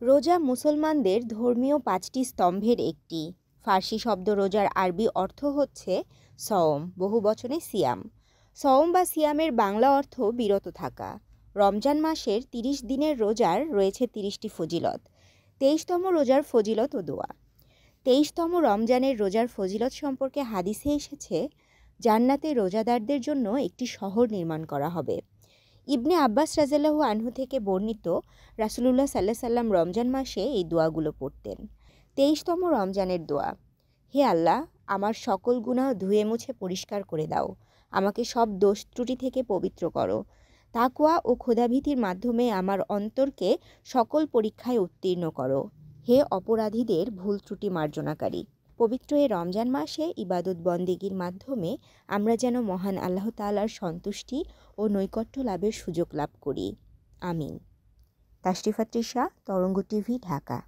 রোজা মুসলমানদের ধর্মীয় ৫টি স্তম্ভের একটি। ফার্সি শব্দ রোজার আরবি অর্থ হচ্ছে সওম, বহুবচনে সিয়াম। সওম বা সিয়ামের বাংলা অর্থ বিরত থাকা। রমজান মাসের ৩০ দিনের রোজার রয়েছে ৩০টি ফজিলত। ২৩তম রোজার ফজিলত ও দোয়া। ২৩তম রমজানের রোজার ফজিলত সম্পর্কে হাদিসে এসেছে, জান্নাতে রোজাদারদের জন্য একটি শহর নির্মাণ করা হবে। ইবনে আব্বাস রাদিয়াল্লাহু আনহু থেকে বর্ণিত, রাসূলুল্লাহ সাল্লাল্লাহু আলাইহি সাল্লাম রমজান মাসে এই দোয়াগুলো পড়তেন। ২৩তম রমজানের দোয়া। হে আল্লাহ, আমার সকল গুনাহ ধুয়ে মুছে পরিষ্কার করে দাও। আমাকে সব দোষ ত্রুটি থেকে পবিত্র করো। তাকওয়া ও খোদাভীতির মাধ্যমে আমার অন্তরকে সকল পরীক্ষায় উত্তীর্ণ করো। হে অপরাধীদের ভুল ত্রুটি মার্জনাকারী। পবিত্র এই রমজান মাসে ইবাদত বন্দেগীর মাধ্যমে আমরা যেন মহান আল্লাহ তাআলার সন্তুষ্টি ও নৈকট্য লাভের সুযোগ লাভ করি। আমিন। তাশরিফা তৃষা, তরঙ্গ টিভি, ঢাকা।